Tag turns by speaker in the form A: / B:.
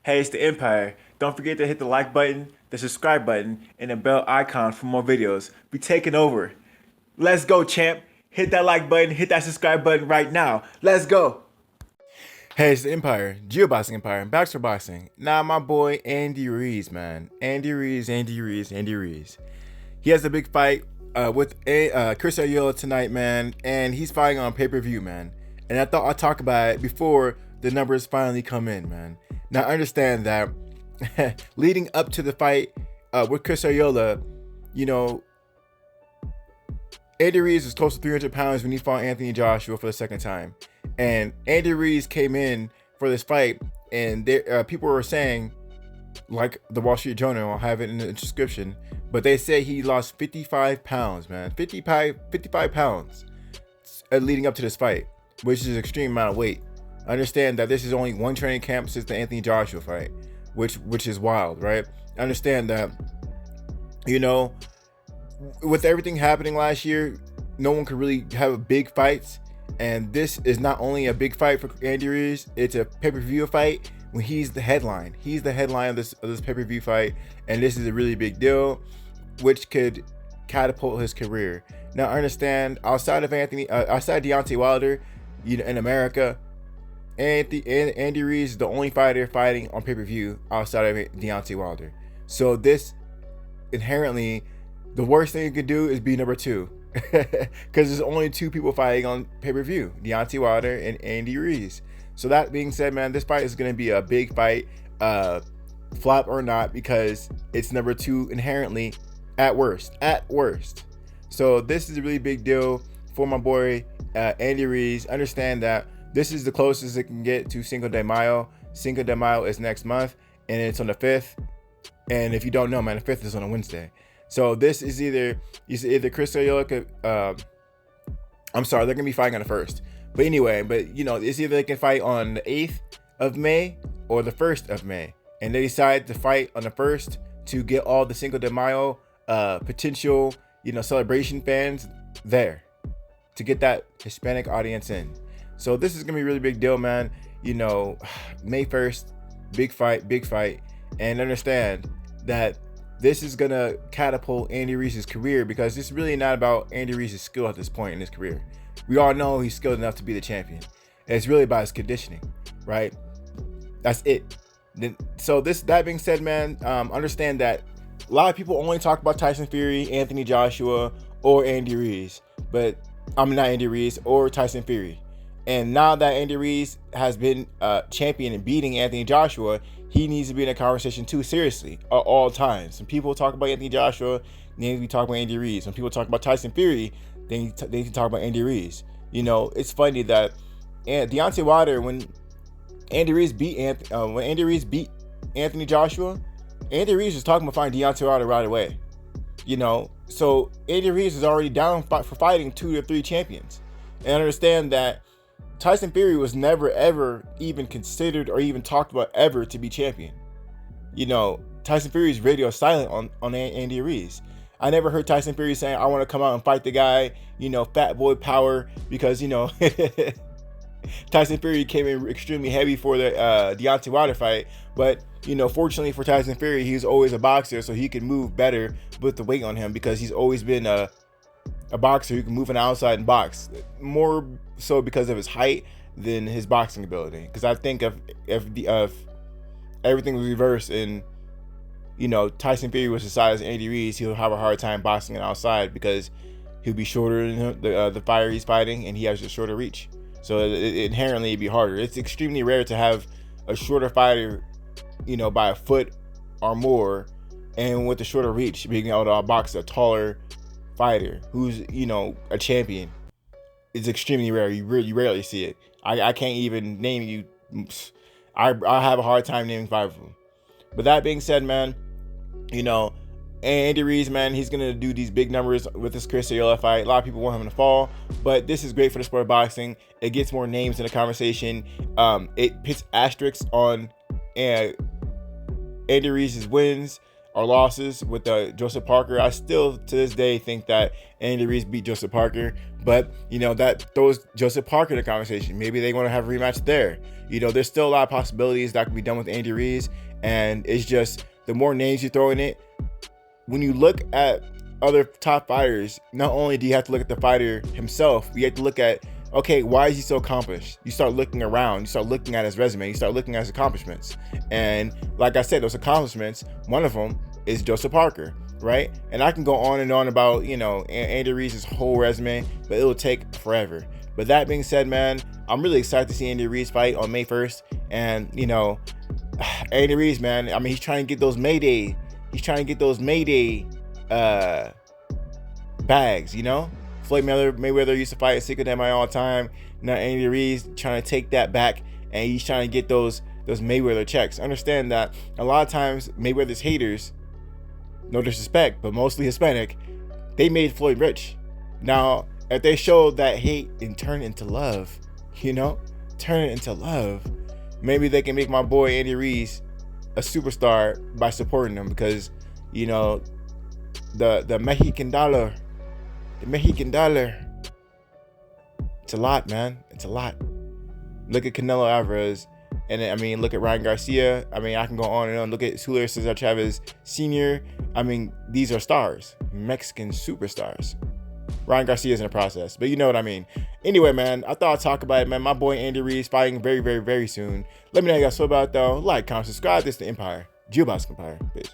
A: Hey, it's the Empire. Don't forget to hit the like button, the subscribe button, and the bell icon for more videos. We taking over. Let's go, champ. Hit that like button, hit that subscribe button right now. Let's go. Hey, it's the Empire, Geoboxing Empire, and Baxter Boxing. Now, my boy Andy Ruiz, man. Andy Ruiz. He has a big fight with Chris Arreola tonight, man, and he's fighting on pay-per-view, man. And I thought I'd talk about it before the numbers finally come in, man. Now, understand that leading up to the fight with Chris Arreola, you know, Andy Ruiz was close to 300 pounds when he fought Anthony Joshua for the second time. And Andy Ruiz came in for this fight, and people were saying, like the Wall Street Journal, I'll have it in the description, but they say he lost 55 pounds, man. 55 pounds leading up to this fight, which is an extreme amount of weight. Understand that this is only one training camp since the Anthony Joshua fight, which is wild, right? Understand that, you know, with everything happening last year, no one could really have big fights. And this is not only a big fight for Andy Ruiz, it's a pay-per-view fight when he's the headline. He's the headline of this pay-per-view fight, and this is a really big deal, which could catapult his career. Now, understand, outside Deontay Wilder, you know, in America, Andy Ruiz is the only fighter fighting on pay-per-view outside of Deontay Wilder. So this inherently, the worst thing you could do is be number two. Because there's only two people fighting on pay-per-view, Deontay Wilder and Andy Ruiz. So that being said, man, this fight is going to be a big fight, flop or not, because it's number two inherently at worst. So this is a really big deal for my boy Andy Ruiz. Understand that this is the closest it can get to Cinco de Mayo. Cinco de Mayo is next month, and it's on the 5th. And if you don't know, man, the 5th is on a Wednesday. So this is either Chris Arreola they're gonna be fighting on the 1st. But anyway, you know, it's either they can fight on the 8th of May or the 1st of May. And they decide to fight on the 1st to get all the Cinco de Mayo potential, you know, celebration fans there, to get that Hispanic audience in. So this is gonna be a really big deal, man. You know, May 1st, big fight. And understand that this is gonna catapult Andy Ruiz's career, because it's really not about Andy Ruiz's skill at this point in his career. We all know he's skilled enough to be the champion. It's really about his conditioning, right? That's it. So that being said, man, understand that a lot of people only talk about Tyson Fury, Anthony Joshua, or Andy Ruiz, but not Andy Ruiz or Tyson Fury. And now that Andy Ruiz has been champion and beating Anthony Joshua, he needs to be in a conversation too, seriously, at all times. When people talk about Anthony Joshua, they need to be talking about Andy Ruiz. When people talk about Tyson Fury, they need to talk about Andy Ruiz. You know, it's funny that Deontay Wilder, when Andy Ruiz beat Anthony Joshua, Andy Ruiz was talking about fighting Deontay Wilder right away. You know, so Andy Ruiz is already down for fighting 2 to 3 champions. And understand that Tyson Fury was never, ever even considered or even talked about ever to be champion. You know, Tyson Fury's radio silent on Andy Ruiz. I never heard Tyson Fury saying, I want to come out and fight the guy, you know, fat boy power, because, you know, Tyson Fury came in extremely heavy for the Deontay Wilder fight. But, you know, fortunately for Tyson Fury, he's always a boxer, so he can move better with the weight on him, because he's always been a boxer who can move on the outside and box, more so because of his height than his boxing ability. Because I think if everything was reversed and, you know, Tyson Fury was the size of Andy Ruiz, he'll have a hard time boxing on outside, because he'll be shorter than the fighter he's fighting, and he has a shorter reach. So inherently it'd be harder. It's extremely rare to have a shorter fighter, you know, by a foot or more, and with a shorter reach, being able to box a taller fighter who's, you know, a champion. Is extremely rare. You rarely see it. I can't even name you. I have a hard time naming 5 of them. But that being said, man, you know, Andy Ruiz, man, he's gonna do these big numbers with this Chris Arreola fight. A lot of people want him to fall, but this is great for the sport of boxing. It gets more names in the conversation. It puts asterisks on Andy Ruiz's wins. our losses with Joseph Parker. I still to this day think that Andy Ruiz beat Joseph Parker, but you know, that throws Joseph Parker in the conversation. Maybe they want to have a rematch there. You know, there's still a lot of possibilities that can be done with Andy Ruiz, and it's just the more names you throw in it. When you look at other top fighters, not only do you have to look at the fighter himself, you have to look at, okay, why is he so accomplished? You start looking around, you start looking at his resume, you start looking at his accomplishments. And like I said, those accomplishments, one of them is Joseph Parker, right? And I can go on and on about, you know, Andy Ruiz's whole resume, but it'll take forever. But that being said, man, I'm really excited to see Andy Ruiz fight on May 1st. And, you know, Andy Ruiz, man, I mean, he's trying to get those Mayday bags, you know? Floyd Mayweather used to fight at Secret MI all the time. Now Andy Ruiz trying to take that back, and he's trying to get those Mayweather checks. Understand that a lot of times Mayweather's haters, no disrespect, but mostly Hispanic, they made Floyd rich. Now, if they showed that hate and turn it into love, you know, turn it into love, maybe they can make my boy Andy Ruiz a superstar by supporting him, because, you know, the Mexican dollar, it's a lot, man. It's a lot. Look at Canelo Alvarez, and I mean, look at Ryan Garcia. I mean, I can go on and on. Look at Julio Cesar Chavez Sr. I mean, these are stars, Mexican superstars. Ryan Garcia is in the process, but you know what I mean. Anyway, man, I thought I'd talk about it, man. My boy Andy Ruiz fighting very, very, very soon. Let me know how you guys feel about it, though. Like, comment, subscribe. This is the Empire. Empire, bitch.